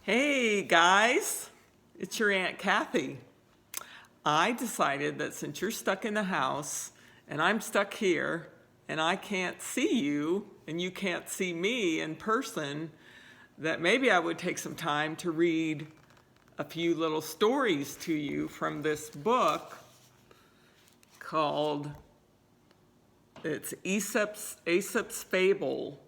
Hey guys, it's your Aunt Kathy. I decided that since you're stuck in the house and I'm stuck here and I can't see you and you can't see me in person, that maybe I would take some time to read a few little stories to you from this book called it's Aesop's Fable,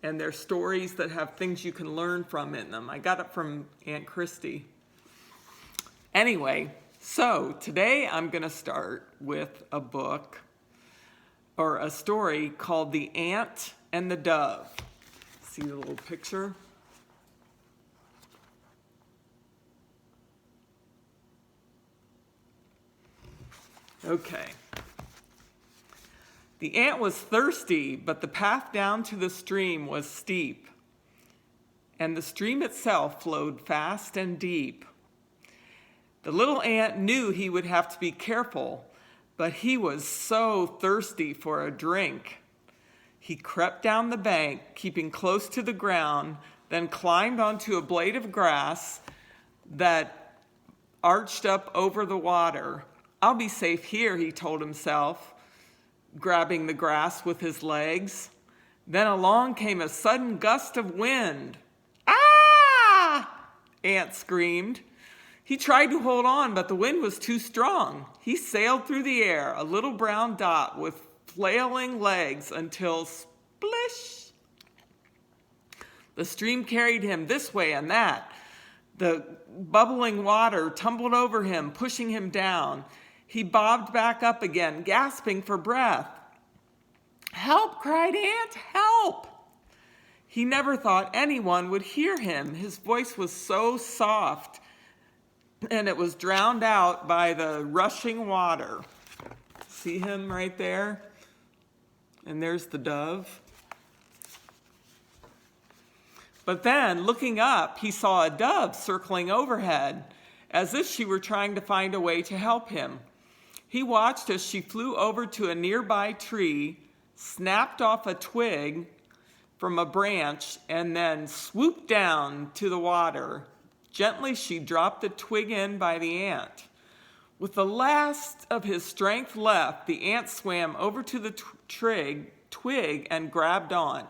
and they're stories that have things you can learn from in them. I got it from Aunt Christy. Anyway, so today I'm going to start with a book or a story called The Ant and the Dove. See the little picture? Okay. The ant was thirsty, but the path down to the stream was steep, and the stream itself flowed fast and deep. The little ant knew he would have to be careful, but he was so thirsty for a drink. He crept down the bank, keeping close to the ground, then climbed onto a blade of grass that arched up over the water. "I'll be safe here," he told himself, grabbing the grass with his legs. Then along came a sudden gust of wind. "Ah!" Ant screamed. He tried to hold on, but the wind was too strong. He sailed through the air, a little brown dot with flailing legs, until splish! The stream carried him this way and that. The bubbling water tumbled over him, pushing him down. He bobbed back up again, gasping for breath. "Help!" cried Ant, "help!" He never thought anyone would hear him. His voice was so soft, and it was drowned out by the rushing water. See him right there? And there's the dove. But then, looking up, he saw a dove circling overhead, as if she were trying to find a way to help him. He watched as she flew over to a nearby tree, snapped off a twig from a branch, and then swooped down to the water. Gently, she dropped the twig in by the ant. With the last of his strength left, the ant swam over to the twig and grabbed on.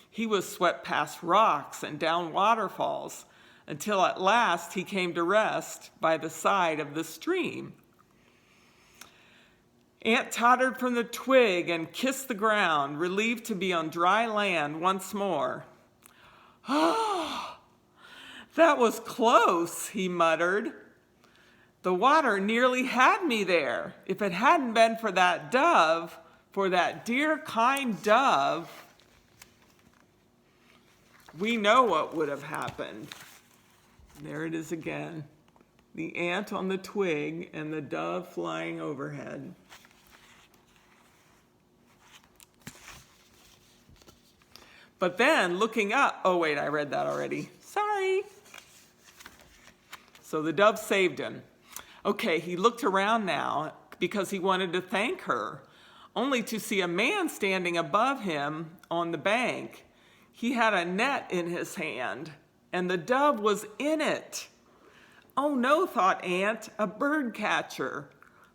He was swept past rocks and down waterfalls until at last he came to rest by the side of the stream. Ant tottered from the twig and kissed the ground, relieved to be on dry land once more. "Ah, that was close," he muttered. "The water nearly had me there. If it hadn't been for that dove, for that dear, kind dove, we know what would have happened." There it is again. The ant on the twig and the dove flying overhead. But then, looking up, oh wait, I read that already. Sorry. So the dove saved him. Okay, he looked around now because he wanted to thank her, only to see a man standing above him on the bank. He had a net in his hand, and the dove was in it. "Oh no," thought Ant, "a bird catcher."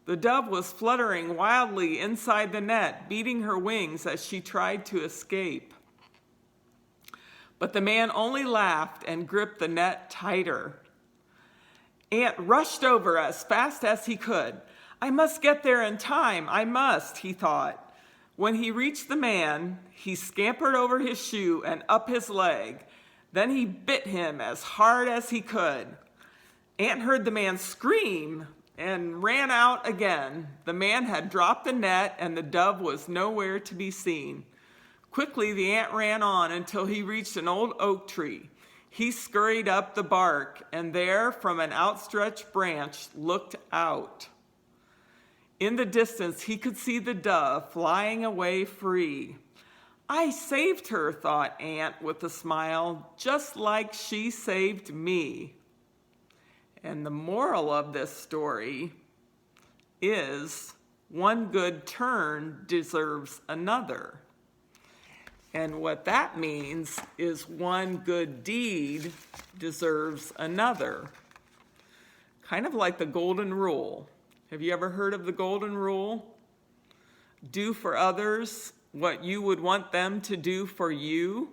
The dove was fluttering wildly inside the net, beating her wings as she tried to escape. But the man only laughed and gripped the net tighter. Ant rushed over as fast as he could. "I must get there in time, I must," he thought. When he reached the man, he scampered over his shoe and up his leg. Then he bit him as hard as he could. Ant heard the man scream and ran out again. The man had dropped the net and the dove was nowhere to be seen. Quickly, the ant ran on until he reached an old oak tree. He scurried up the bark, and there, from an outstretched branch, looked out. In the distance, he could see the dove flying away free. "I saved her," thought Ant with a smile, "just like she saved me." And the moral of this story is one good turn deserves another. And what that means is one good deed deserves another. Kind of like the golden rule. Have you ever heard of the golden rule? Do for others what you would want them to do for you.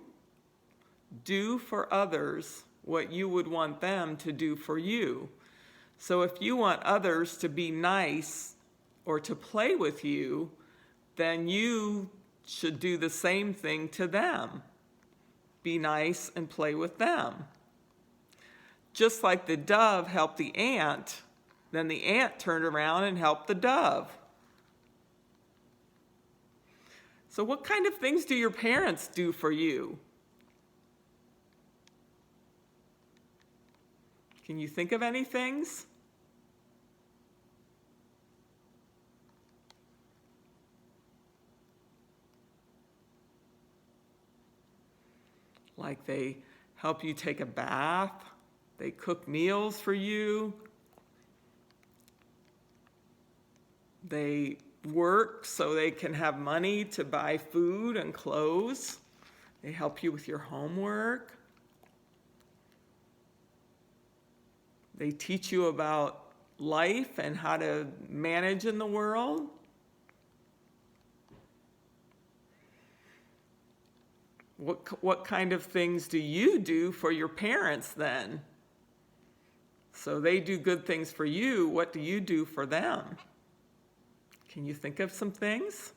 Do for others what you would want them to do for you. So if you want others to be nice or to play with you, then you should do the same thing to them. Be nice and play with them. Just like the dove helped the ant, then the ant turned around and helped the dove. So what kind of things do your parents do for you? Can you think of any things? Like they help you take a bath, they cook meals for you, they work so they can have money to buy food and clothes, they help you with your homework, they teach you about life and how to manage in the world. What kind of things do you do for your parents then? So they do good things for you. What do you do for them? Can you think of some things?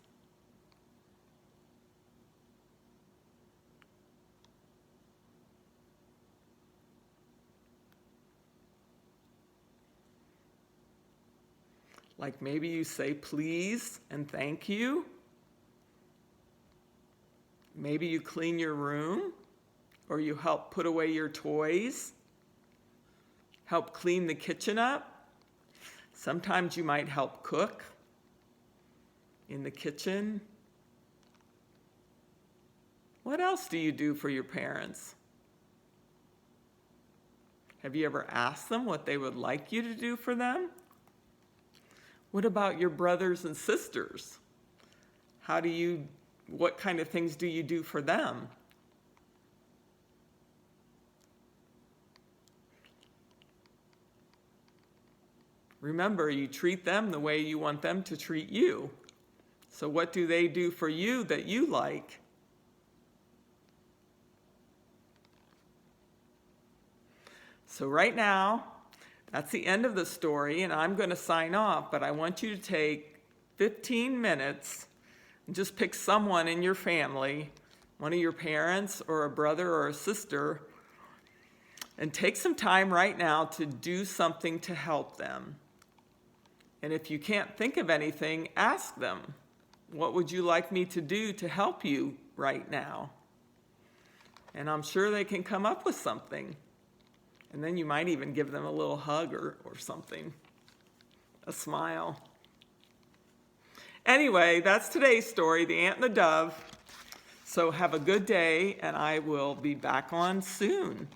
Like maybe you say please and thank you. Maybe you clean your room, or you help put away your toys, help clean the kitchen up. Sometimes you might help cook in the kitchen. What else do you do for your parents? Have you ever asked them what they would like you to do for them? What about your brothers and sisters? What kind of things do you do for them? Remember, you treat them the way you want them to treat you. So what do they do for you that you like? So right now, that's the end of the story, and I'm going to sign off, but I want you to take 15 minutes and just pick someone in your family, one of your parents or a brother or a sister, and take some time right now to do something to help them. And if you can't think of anything, ask them, what would you like me to do to help you right now? And I'm sure they can come up with something. And then you might even give them a little hug or something, a smile. Anyway, that's today's story, The Ant and the Dove. So have a good day, and I will be back on soon.